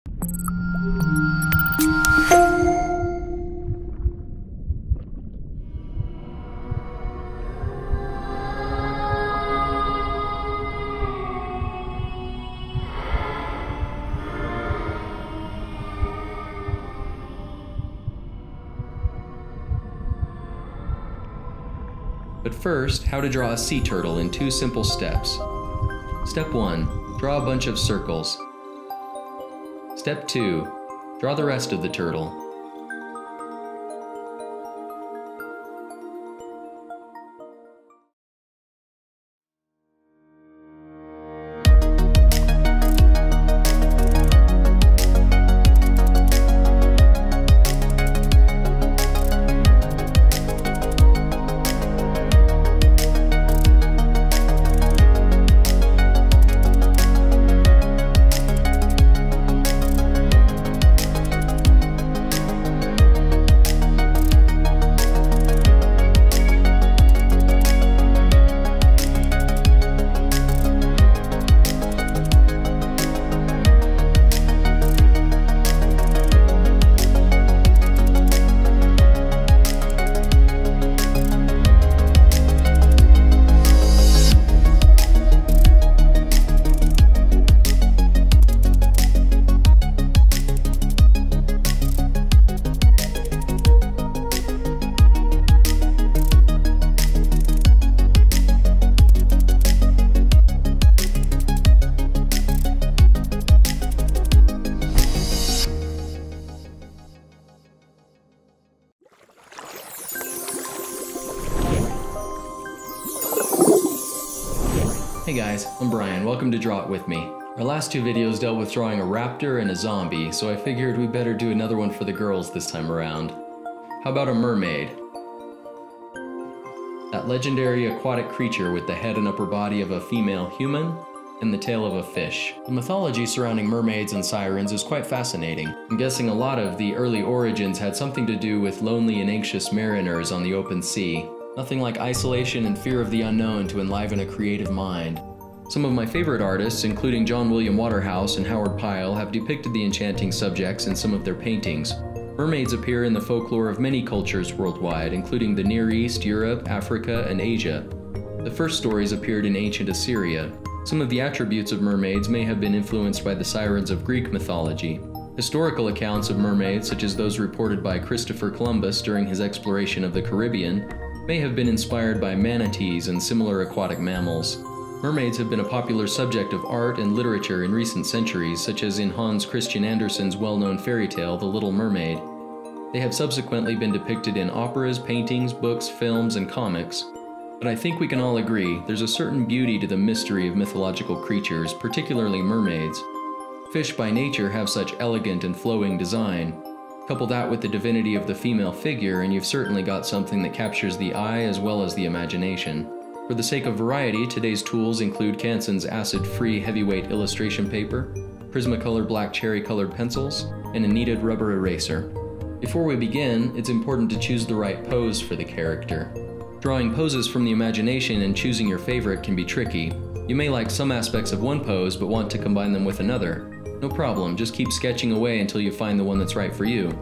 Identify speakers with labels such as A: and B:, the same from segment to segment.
A: But first, how to draw a sea turtle in 2 simple steps. Step 1. Draw a bunch of circles. Step 2. Draw the rest of the turtle. Hey guys, I'm Brian, welcome to Draw It With Me. Our last 2 videos dealt with drawing a raptor and a zombie, so I figured we better do another one for the girls this time around. How about a mermaid? That legendary aquatic creature with the head and upper body of a female human and the tail of a fish. The mythology surrounding mermaids and sirens is quite fascinating. I'm guessing a lot of the early origins had something to do with lonely and anxious mariners on the open sea. Nothing like isolation and fear of the unknown to enliven a creative mind. Some of my favorite artists, including John William Waterhouse and Howard Pyle, have depicted the enchanting subjects in some of their paintings. Mermaids appear in the folklore of many cultures worldwide, including the Near East, Europe, Africa, and Asia. The first stories appeared in ancient Assyria. Some of the attributes of mermaids may have been influenced by the sirens of Greek mythology. Historical accounts of mermaids, such as those reported by Christopher Columbus during his exploration of the Caribbean, may have been inspired by manatees and similar aquatic mammals. Mermaids have been a popular subject of art and literature in recent centuries, such as in Hans Christian Andersen's well-known fairy tale, The Little Mermaid. They have subsequently been depicted in operas, paintings, books, films, and comics. But I think we can all agree there's a certain beauty to the mystery of mythological creatures, particularly mermaids. Fish by nature have such elegant and flowing design. Couple that with the divinity of the female figure and you've certainly got something that captures the eye as well as the imagination. For the sake of variety, today's tools include Canson's acid-free heavyweight illustration paper, Prismacolor black cherry-colored pencils, and a kneaded rubber eraser. Before we begin, it's important to choose the right pose for the character. Drawing poses from the imagination and choosing your favorite can be tricky. You may like some aspects of one pose but want to combine them with another. No problem, just keep sketching away until you find the one that's right for you.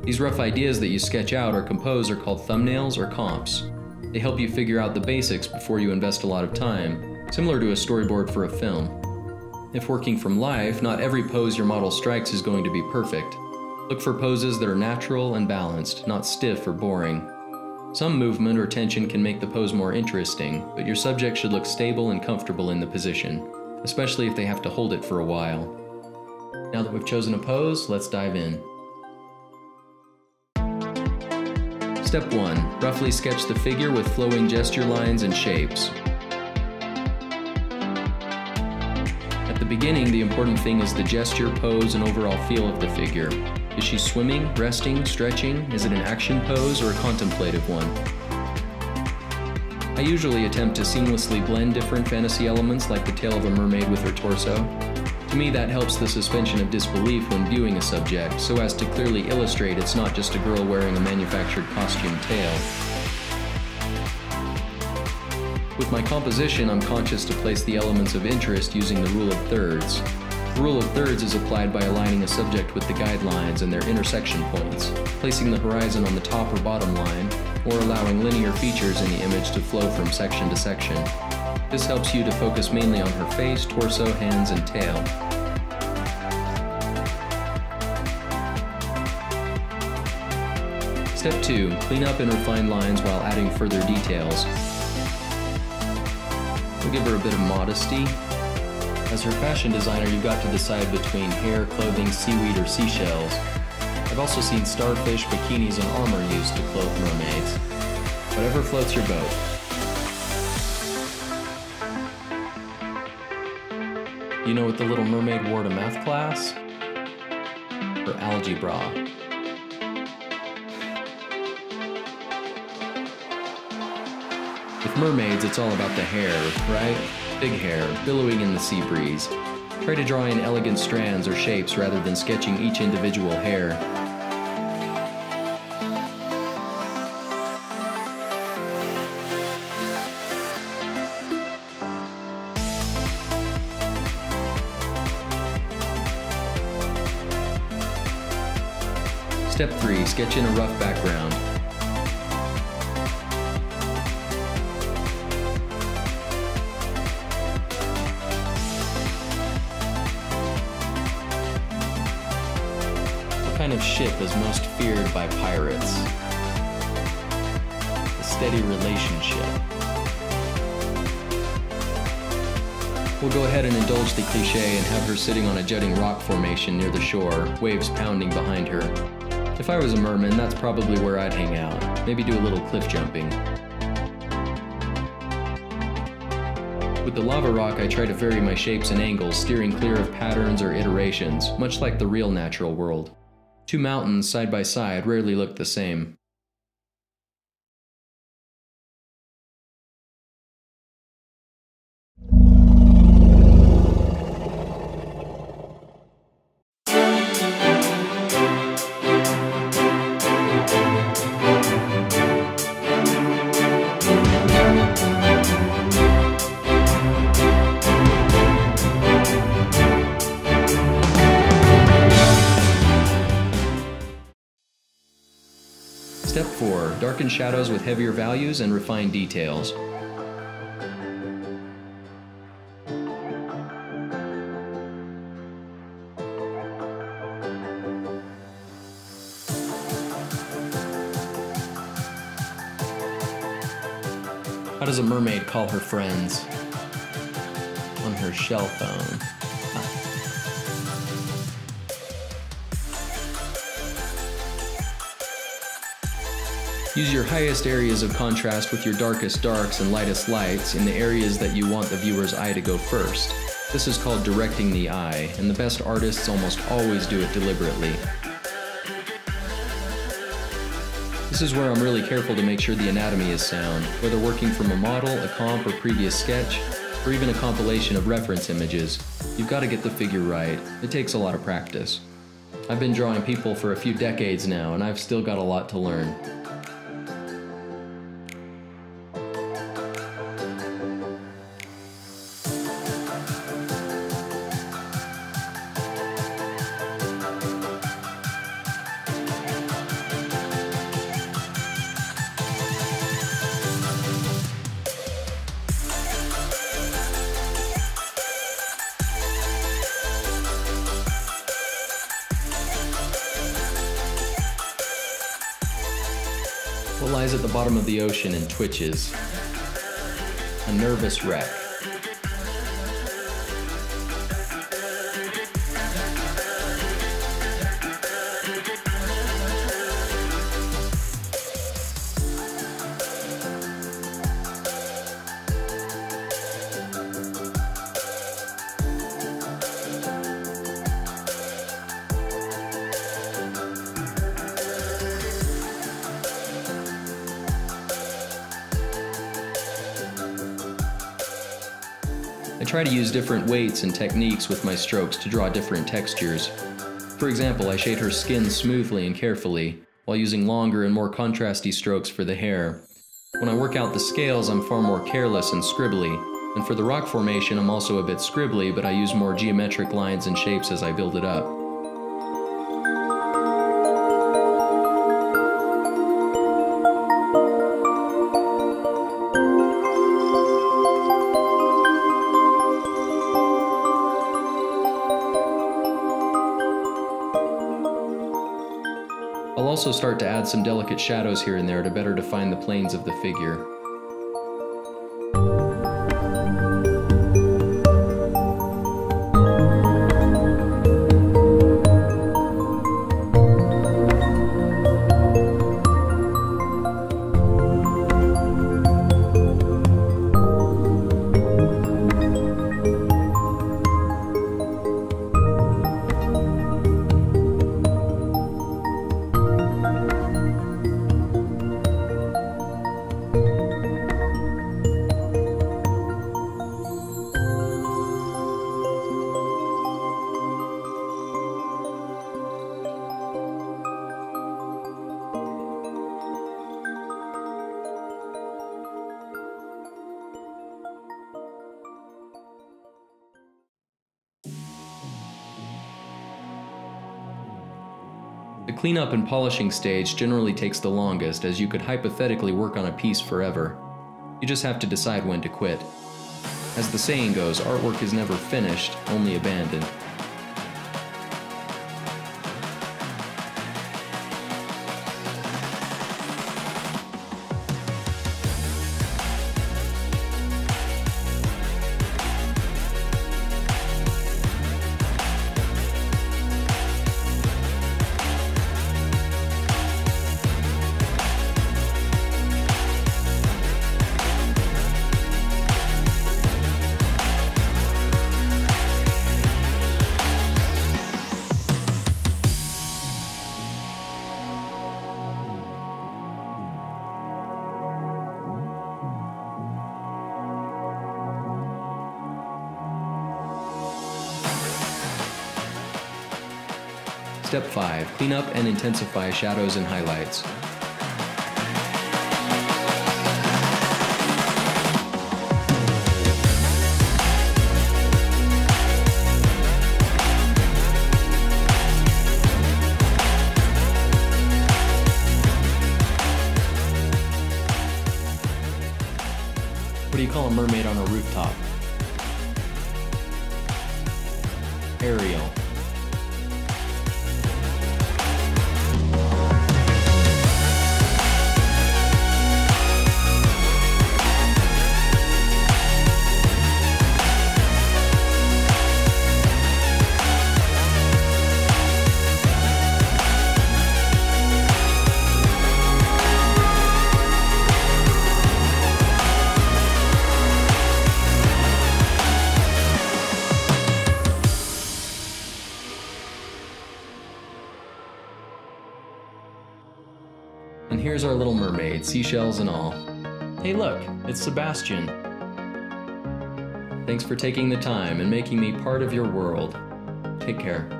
A: These rough ideas that you sketch out or compose are called thumbnails or comps. They help you figure out the basics before you invest a lot of time, similar to a storyboard for a film. If working from life, not every pose your model strikes is going to be perfect. Look for poses that are natural and balanced, not stiff or boring. Some movement or tension can make the pose more interesting, but your subject should look stable and comfortable in the position, especially if they have to hold it for a while. Now that we've chosen a pose, let's dive in. Step 1. Roughly sketch the figure with flowing gesture lines and shapes. At the beginning, the important thing is the gesture, pose, and overall feel of the figure. Is she swimming, resting, stretching? Is it an action pose or a contemplative one? I usually attempt to seamlessly blend different fantasy elements like the tail of a mermaid with her torso. To me, that helps the suspension of disbelief when viewing a subject, so as to clearly illustrate it's not just a girl wearing a manufactured costume tail. With my composition, I'm conscious to place the elements of interest using the rule of thirds. The rule of thirds is applied by aligning a subject with the guidelines and their intersection points, placing the horizon on the top or bottom line, or allowing linear features in the image to flow from section to section. This helps you to focus mainly on her face, torso, hands, and tail. Step 2. Clean up and refine lines while adding further details. We'll give her a bit of modesty. As her fashion designer, you've got to decide between hair, clothing, seaweed, or seashells. I've also seen starfish, bikinis, and armor used to clothe mermaids. Whatever floats your boat. You know what the Little Mermaid wore to math class? Her algebra. With mermaids, it's all about the hair, right? Big hair, billowing in the sea breeze. Try to draw in elegant strands or shapes rather than sketching each individual hair. Step 3. Sketch in a rough background. What kind of ship is most feared by pirates? A steady relationship. We'll go ahead and indulge the cliche and have her sitting on a jutting rock formation near the shore, waves pounding behind her. If I was a merman, that's probably where I'd hang out. Maybe do a little cliff jumping. With the lava rock, I try to vary my shapes and angles, steering clear of patterns or iterations, much like the real natural world. Two mountains side by side rarely look the same. Step 4. Darken shadows with heavier values and refine details. How does a mermaid call her friends? On her shell phone. Use your highest areas of contrast with your darkest darks and lightest lights in the areas that you want the viewer's eye to go first. This is called directing the eye, and the best artists almost always do it deliberately. This is where I'm really careful to make sure the anatomy is sound, whether working from a model, a comp, or previous sketch, or even a compilation of reference images. You've got to get the figure right. It takes a lot of practice. I've been drawing people for a few decades now, and I've still got a lot to learn. What lies at the bottom of the ocean and twitches? A nervous wreck. I try to use different weights and techniques with my strokes to draw different textures. For example, I shade her skin smoothly and carefully, while using longer and more contrasty strokes for the hair. When I work out the scales, I'm far more careless and scribbly, And for the rock formation, I'm also a bit scribbly, but I use more geometric lines and shapes as I build it up. I'll also start to add some delicate shadows here and there to better define the planes of the figure. The cleanup and polishing stage generally takes the longest, as you could hypothetically work on a piece forever. You just have to decide when to quit. As the saying goes, artwork is never finished, only abandoned. Step 5. Clean up and intensify shadows and highlights. What do you call a mermaid on a rooftop? Ariel. And here's our little mermaid, seashells and all. Hey look, it's Sebastian. Thanks for taking the time and making me part of your world. Take care.